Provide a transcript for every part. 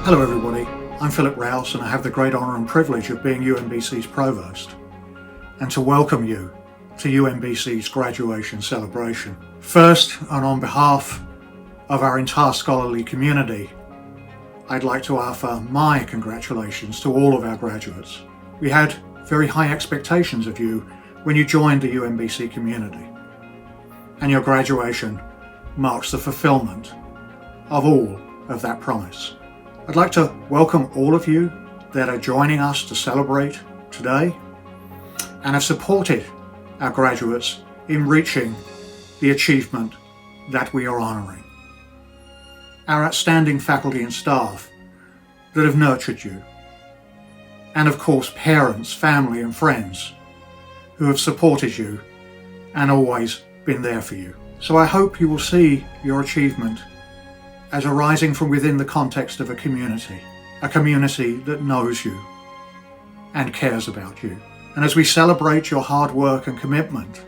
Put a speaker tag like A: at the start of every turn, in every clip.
A: Hello everybody, I'm Philip Rous and I have the great honour and privilege of being UMBC's Provost and to welcome you to UMBC's graduation celebration. First, and on behalf of our entire scholarly community, I'd like to offer my congratulations to all of our graduates. We had very high expectations of you when you joined the UMBC community, and your graduation marks the fulfilment of all of that promise. I'd like to welcome all of you that are joining us to celebrate today and have supported our graduates in reaching the achievement that we are honouring. Our outstanding faculty and staff that have nurtured you, and of course parents, family and friends who have supported you and always been there for you. So I hope you will see your achievement as arising from within the context of a community that knows you and cares about you. And as we celebrate your hard work and commitment,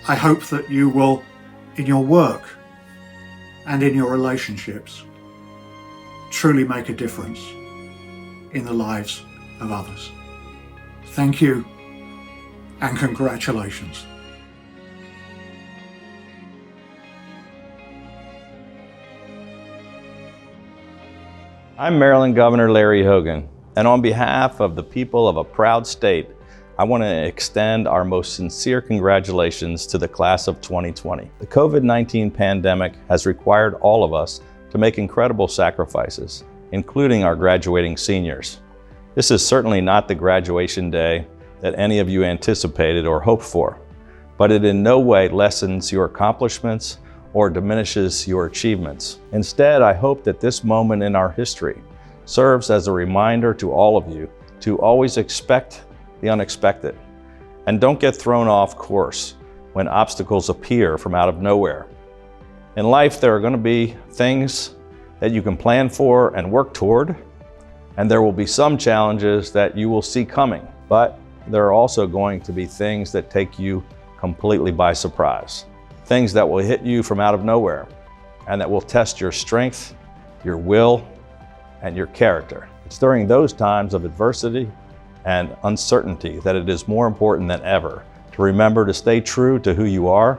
A: I hope that you will, in your work and in your relationships, truly make a difference in the lives of others. Thank you and congratulations.
B: I'm Maryland Governor Larry Hogan, and on behalf of the people of a proud state, I want to extend our most sincere congratulations to the class of 2020. The COVID-19 pandemic has required all of us to make incredible sacrifices, including our graduating seniors. This is certainly not the graduation day that any of you anticipated or hoped for, but it in no way lessens your accomplishments or diminishes your achievements. Instead, I hope that this moment in our history serves as a reminder to all of you to always expect the unexpected and don't get thrown off course when obstacles appear from out of nowhere. In life, there are going to be things that you can plan for and work toward, and there will be some challenges that you will see coming, but there are also going to be things that take you completely by surprise. Things that will hit you from out of nowhere and that will test your strength, your will, and your character. It's during those times of adversity and uncertainty that it is more important than ever to remember to stay true to who you are,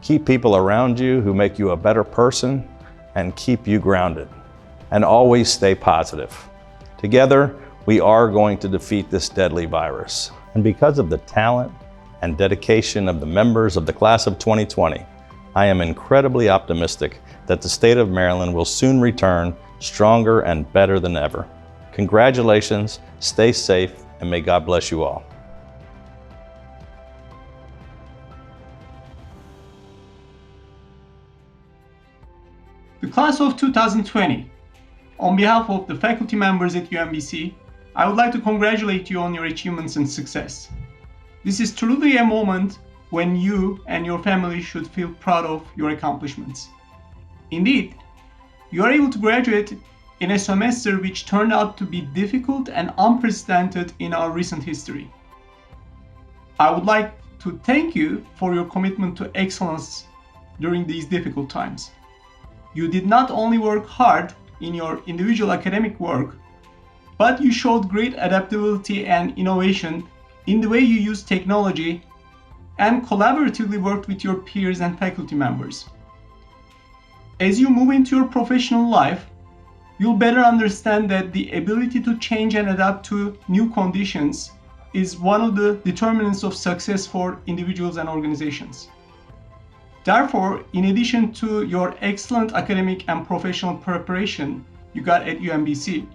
B: keep people around you who make you a better person, and keep you grounded. And always stay positive. Together, we are going to defeat this deadly virus. And because of the talent and dedication of the members of the class of 2020, I am incredibly optimistic that the state of Maryland will soon return stronger and better than ever. Congratulations, stay safe, and may God bless you all.
C: The class of 2020, on behalf of the faculty members at UMBC, I would like to congratulate you on your achievements and success. This is truly a moment when you and your family should feel proud of your accomplishments. Indeed, you are able to graduate in a semester which turned out to be difficult and unprecedented in our recent history. I would like to thank you for your commitment to excellence during these difficult times. You did not only work hard in your individual academic work, but you showed great adaptability and innovation in the way you use technology and collaboratively worked with your peers and faculty members. As you move into your professional life, you'll better understand that the ability to change and adapt to new conditions is one of the determinants of success for individuals and organizations. Therefore, in addition to your excellent academic and professional preparation you got at UMBC,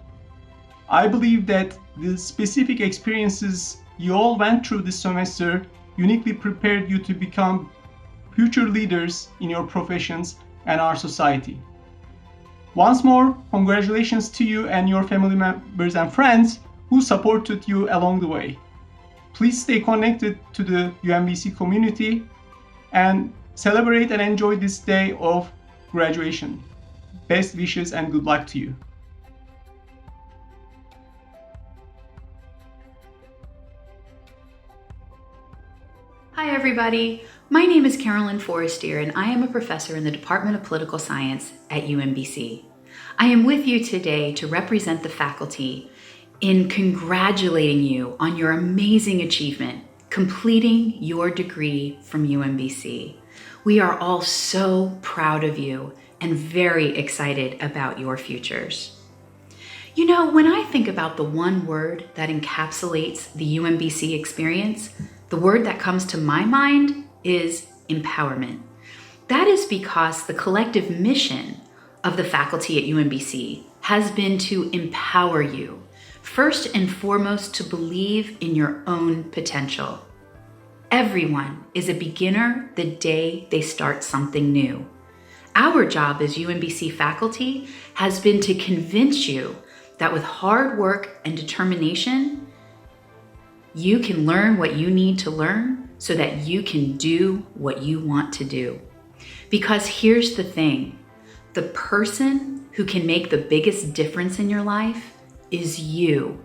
C: I believe that the specific experiences you all went through this semester uniquely prepared you to become future leaders in your professions and our society. Once more, congratulations to you and your family members and friends who supported you along the way. Please stay connected to the UMBC community and celebrate and enjoy this day of graduation. Best wishes and good luck to you.
D: Hi everybody, my name is Carolyn Forestiere and I am a professor in the Department of Political Science at UMBC. I am with you today to represent the faculty in congratulating you on your amazing achievement, completing your degree from UMBC. We are all so proud of you and very excited about your futures. You know, when I think about the one word that encapsulates the UMBC experience, the word that comes to my mind is empowerment. That is because the collective mission of the faculty at UMBC has been to empower you, first and foremost to believe in your own potential. Everyone is a beginner the day they start something new. Our job as UMBC faculty has been to convince you that with hard work and determination, you can learn what you need to learn so that you can do what you want to do. Because here's the thing, the person who can make the biggest difference in your life is you.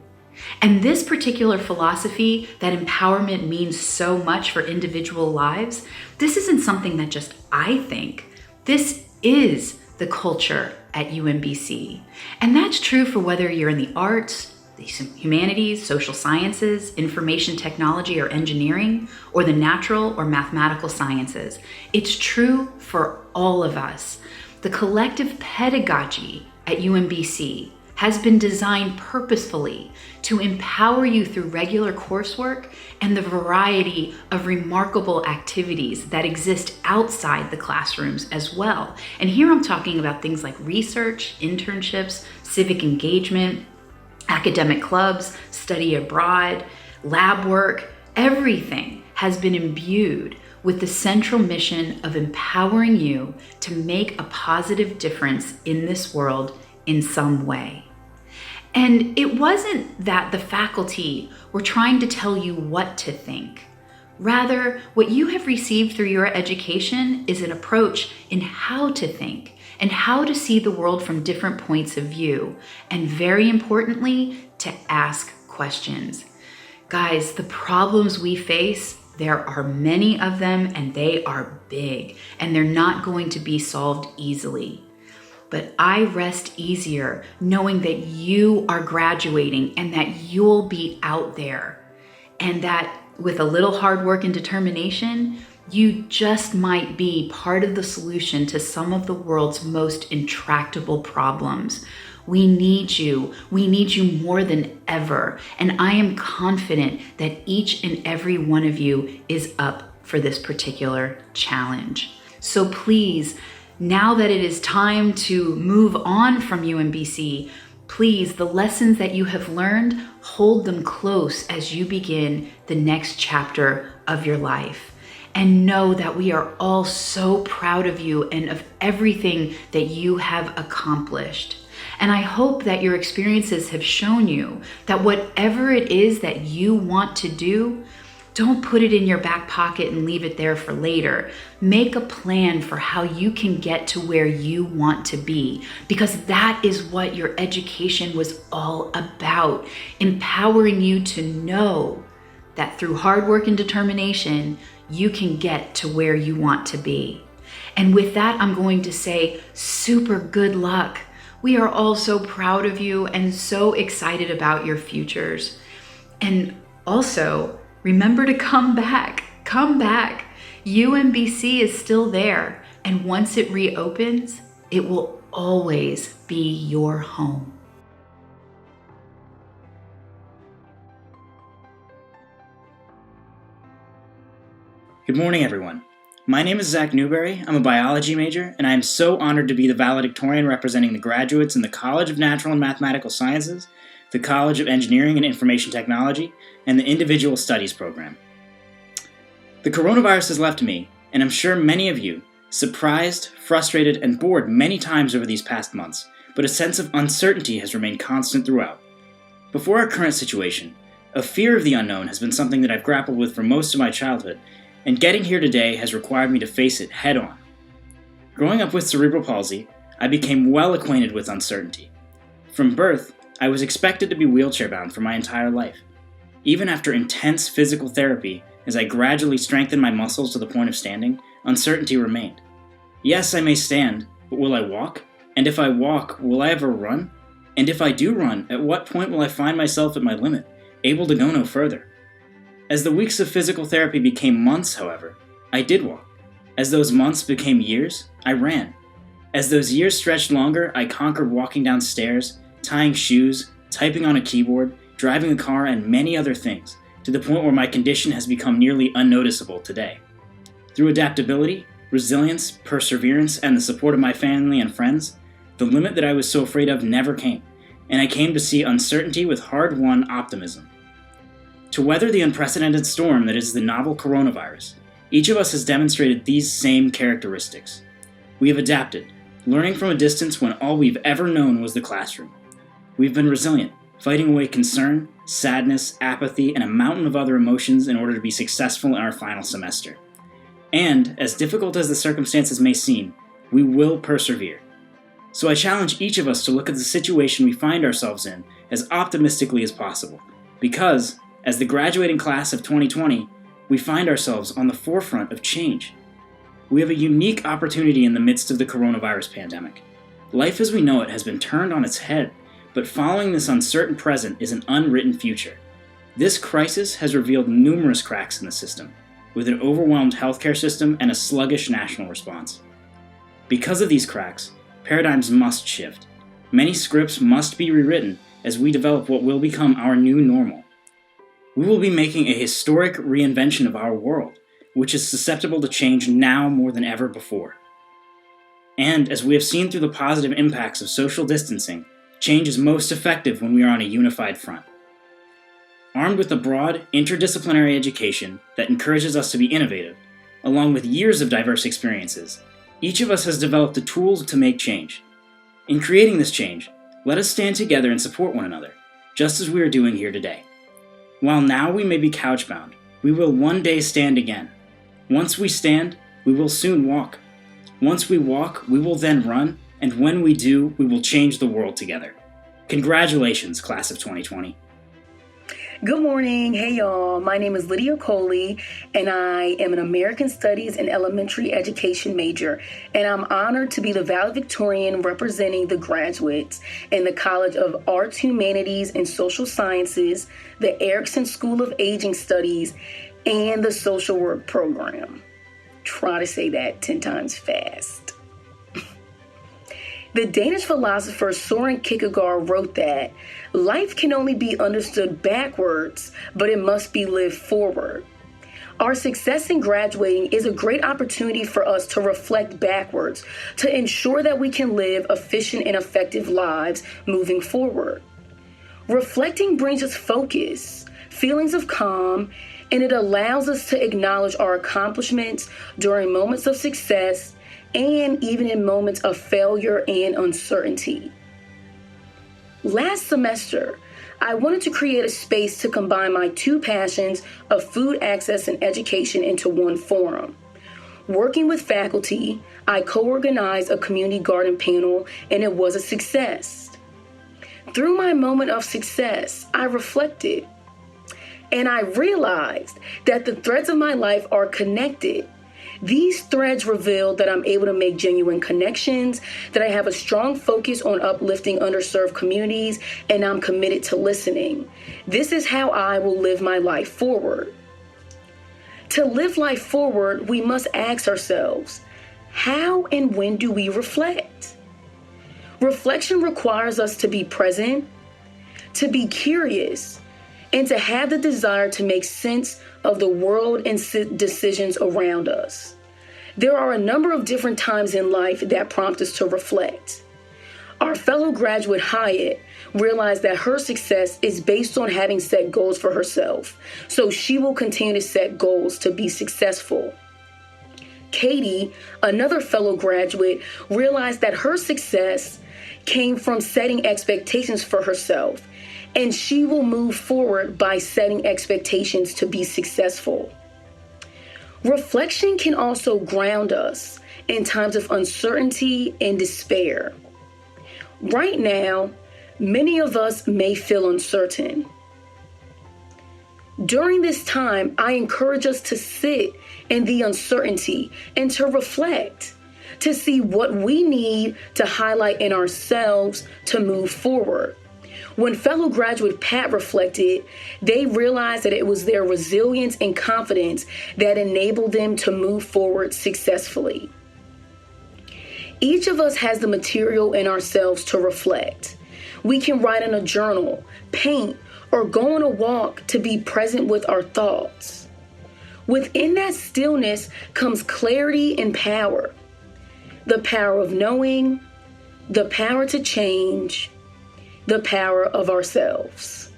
D: And this particular philosophy that empowerment means so much for individual lives, this isn't something that just I think. This is the culture at UMBC. And that's true for whether you're in the arts, the humanities, social sciences, information technology or engineering, or the natural or mathematical sciences. It's true for all of us. The collective pedagogy at UMBC has been designed purposefully to empower you through regular coursework and the variety of remarkable activities that exist outside the classrooms as well. And here I'm talking about things like research, internships, civic engagement, academic clubs, study abroad, lab work. Everything has been imbued with the central mission of empowering you to make a positive difference in this world in some way. And it wasn't that the faculty were trying to tell you what to think. Rather, what you have received through your education is an approach in how to think and how to see the world from different points of view, and very importantly, to ask questions. Guys, the problems we face, there are many of them and they are big, and they're not going to be solved easily. But I rest easier knowing that you are graduating and that you'll be out there, and that with a little hard work and determination, you just might be part of the solution to some of the world's most intractable problems. We need you. We need you more than ever. And I am confident that each and every one of you is up for this particular challenge. So please, now that it is time to move on from UMBC, please, the lessons that you have learned, hold them close as you begin the next chapter of your life. And know that we are all so proud of you and of everything that you have accomplished. And I hope that your experiences have shown you that whatever it is that you want to do, don't put it in your back pocket and leave it there for later. Make a plan for how you can get to where you want to be, because that is what your education was all about, empowering you to know that through hard work and determination, you can get to where you want to be. And with that, I'm going to say super good luck. We are all so proud of you and so excited about your futures. And also, remember to come back. Come back. UMBC is still there. And once it reopens, it will always be your home.
E: Good morning, everyone. My name is Newberry. I'm a biology major, and I am so honored to be the valedictorian representing the graduates in the College of Natural and Mathematical Sciences, the College of Engineering and Information Technology, and the Individual Studies program. The coronavirus has left me, and I'm sure many of you, surprised, frustrated, and bored many times over these past months, but a sense of uncertainty has remained constant throughout. Before our current situation, a fear of the unknown has been something that I've grappled with for most of my childhood, and getting here today has required me to face it head-on. Growing up with cerebral palsy, I became well acquainted with uncertainty. From birth, I was expected to be wheelchair-bound for my entire life. Even after intense physical therapy, as I gradually strengthened my muscles to the point of standing, uncertainty remained. Yes, I may stand, but will I walk? And if I walk, will I ever run? And if I do run, at what point will I find myself at my limit, able to go no further? As the weeks of physical therapy became months, however, I did walk. As those months became years, I ran. As those years stretched longer, I conquered walking down stairs, tying shoes, typing on a keyboard, driving a car, and many other things, to the point where my condition has become nearly unnoticeable today. Through adaptability, resilience, perseverance, and the support of my family and friends, the limit that I was so afraid of never came, and I came to see uncertainty with hard-won optimism. To weather the unprecedented storm that is the novel coronavirus, each of us has demonstrated these same characteristics. We have adapted, learning from a distance when all we've ever known was the classroom. We've been resilient, fighting away concern, sadness, apathy, and a mountain of other emotions in order to be successful in our final semester. And, as difficult as the circumstances may seem, we will persevere. So I challenge each of us to look at the situation we find ourselves in as optimistically as possible, because, as the graduating class of 2020, we find ourselves on the forefront of change. We have a unique opportunity in the midst of the coronavirus pandemic. Life as we know it has been turned on its head, but following this uncertain present is an unwritten future. This crisis has revealed numerous cracks in the system, with an overwhelmed healthcare system and a sluggish national response. Because of these cracks, paradigms must shift. Many scripts must be rewritten as we develop what will become our new normal. We will be making a historic reinvention of our world, which is susceptible to change now more than ever before. And as we have seen through the positive impacts of social distancing, change is most effective when we are on a unified front. Armed with a broad, interdisciplinary education that encourages us to be innovative, along with years of diverse experiences, each of us has developed the tools to make change. In creating this change, let us stand together and support one another, just as we are doing here today. While now we may be couchbound, we will one day stand again. Once we stand, we will soon walk. Once we walk, we will then run, and when we do, we will change the world together. Congratulations, class of 2020.
F: Good morning. Hey, y'all. My name is Lydia Coley, and I am an American Studies and Elementary Education major, and I'm honored to be the valedictorian representing the graduates in the College of Arts, Humanities, and Social Sciences, the Erickson School of Aging Studies, and the Social Work Program. Try to say that 10 times fast. The Danish philosopher Søren Kierkegaard wrote that life can only be understood backwards, but it must be lived forward. Our success in graduating is a great opportunity for us to reflect backwards to ensure that we can live efficient and effective lives moving forward. Reflecting brings us focus, feelings of calm, and it allows us to acknowledge our accomplishments during moments of success and even in moments of failure and uncertainty. Last semester, I wanted to create a space to combine my two passions of food access and education into one forum. Working with faculty, I co-organized a community garden panel, and it was a success. Through my moment of success, I reflected, and I realized that the threads of my life are connected. These threads reveal that I'm able to make genuine connections, that I have a strong focus on uplifting underserved communities, and I'm committed to listening. This is how I will live my life forward. To live life forward, we must ask ourselves, how and when do we reflect? Reflection requires us to be present, to be curious, and to have the desire to make sense of the world and decisions around us. There are a number of different times in life that prompt us to reflect. Our fellow graduate Hyatt realized that her success is based on having set goals for herself, so she will continue to set goals to be successful. Katie, another fellow graduate, realized that her success came from setting expectations for herself, and she will move forward by setting expectations to be successful. Reflection can also ground us in times of uncertainty and despair. Right now, many of us may feel uncertain. During this time, I encourage us to sit in the uncertainty and to reflect, to see what we need to highlight in ourselves to move forward. When fellow graduate Pat reflected, they realized that it was their resilience and confidence that enabled them to move forward successfully. Each of us has the material in ourselves to reflect. We can write in a journal, paint, or go on a walk to be present with our thoughts. Within that stillness comes clarity and power. The power of knowing, the power to change, the power of ourselves.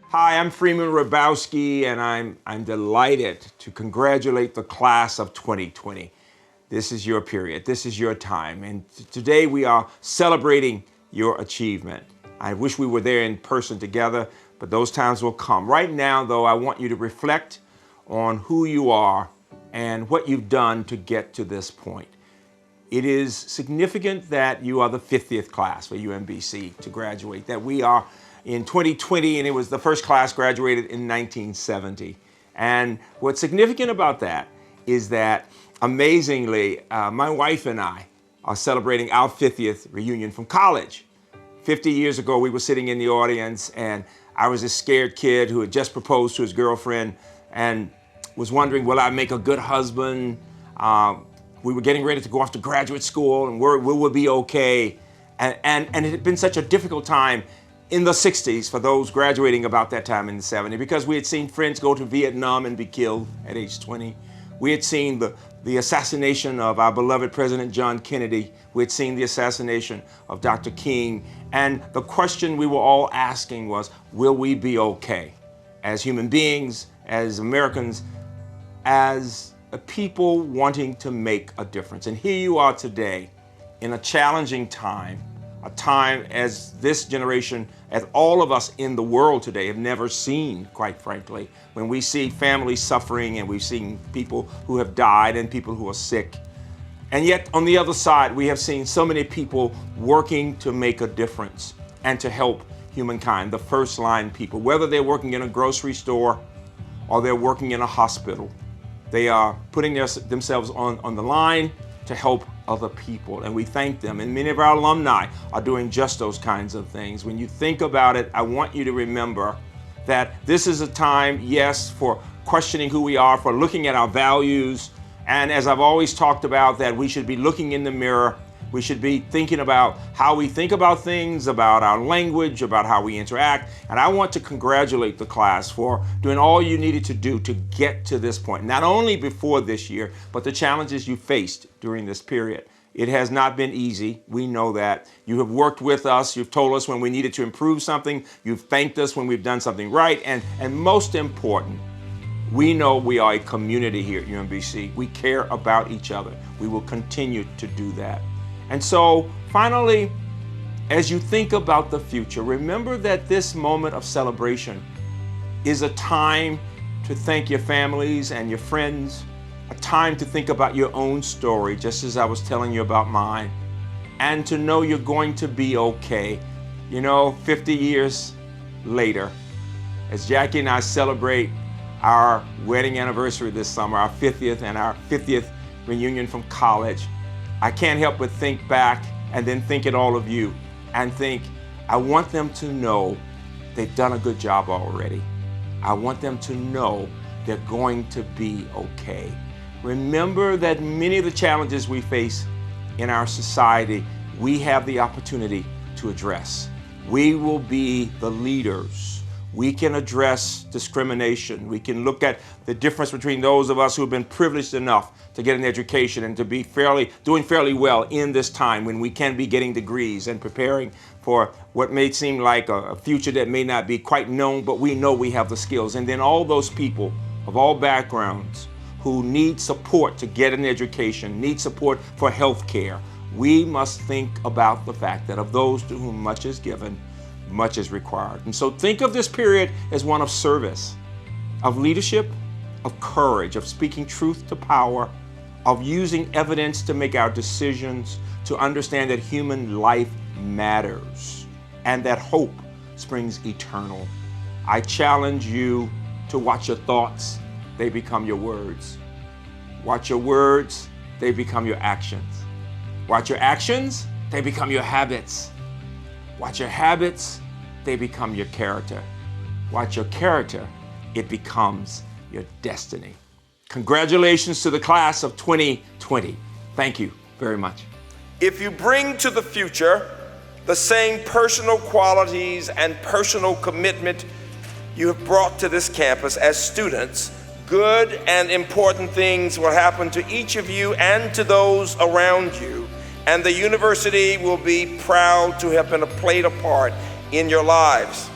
G: Hi, I'm Freeman Hrabowski, and I'm delighted to congratulate the class of 2020. This is your period, this is your time, and today we are celebrating your achievement. I wish we were there in person together, but those times will come. Right now, though, I want you to reflect on who you are and what you've done to get to this point. It is significant that you are the 50th class for UMBC to graduate, that we are in 2020, and it was the first class graduated in 1970. And what's significant about that is that, amazingly, my wife and I are celebrating our 50th reunion from college. 50 years ago, we were sitting in the audience, and I was a scared kid who had just proposed to his girlfriend and was wondering, will I make a good husband? We were getting ready to go off to graduate school, and we would be okay. And it had been such a difficult time in the 60s for those graduating about that time in the 70s, because we had seen friends go to Vietnam and be killed at age 20. We had seen the assassination of our beloved President John Kennedy. We had seen the assassination of Dr. King. And the question we were all asking was, will we be okay as human beings, as Americans, as a people wanting to make a difference? And here you are today in a challenging time, a time as this generation, as all of us in the world today have never seen, quite frankly, when we see families suffering and we've seen people who have died and people who are sick. And yet on the other side, we have seen so many people working to make a difference and to help humankind, the first line people, whether they're working in a grocery store or they're working in a hospital. They are putting themselves on the line to help other people, and we thank them. And many of our alumni are doing just those kinds of things. When you think about it, I want you to remember that this is a time, yes, for questioning who we are, for looking at our values, and as I've always talked about, that we should be looking in the mirror. We should be thinking about how we think about things, about our language, about how we interact. And I want to congratulate the class for doing all you needed to do to get to this point, not only before this year, but the challenges you faced during this period. It has not been easy. We know that. You have worked with us. You've told us when we needed to improve something. You've thanked us when we've done something right. And most important, we know we are a community here at UMBC. We care about each other. We will continue to do that. And so, finally, as you think about the future, remember that this moment of celebration is a time to thank your families and your friends, a time to think about your own story, just as I was telling you about mine, and to know you're going to be okay. You know, 50 years later, as Jackie and I celebrate our wedding anniversary this summer, our 50th and our 50th reunion from college, I can't help but think back and then think at all of you and think, I want them to know they've done a good job already. I want them to know they're going to be okay. Remember that many of the challenges we face in our society, we have the opportunity to address. We will be the leaders. We can address discrimination. We can look at the difference between those of us who have been privileged enough to get an education and to be doing fairly well in this time when we can be getting degrees and preparing for what may seem like a future that may not be quite known, but we know we have the skills. And then all those people of all backgrounds who need support to get an education, need support for health care. We must think about the fact that of those to whom much is given, much is required. And so think of this period as one of service, of leadership, of courage, of speaking truth to power, of using evidence to make our decisions, to understand that human life matters and that hope springs eternal. I challenge you to watch your thoughts, they become your words. Watch your words, they become your actions. Watch your actions, they become your habits. Watch your habits, they become your character. Watch your character, it becomes your destiny. Congratulations to the class of 2020. Thank you very much.
H: If you bring to the future the same personal qualities and personal commitment you have brought to this campus as students, good and important things will happen to each of you and to those around you, and the university will be proud to have played a part in your lives.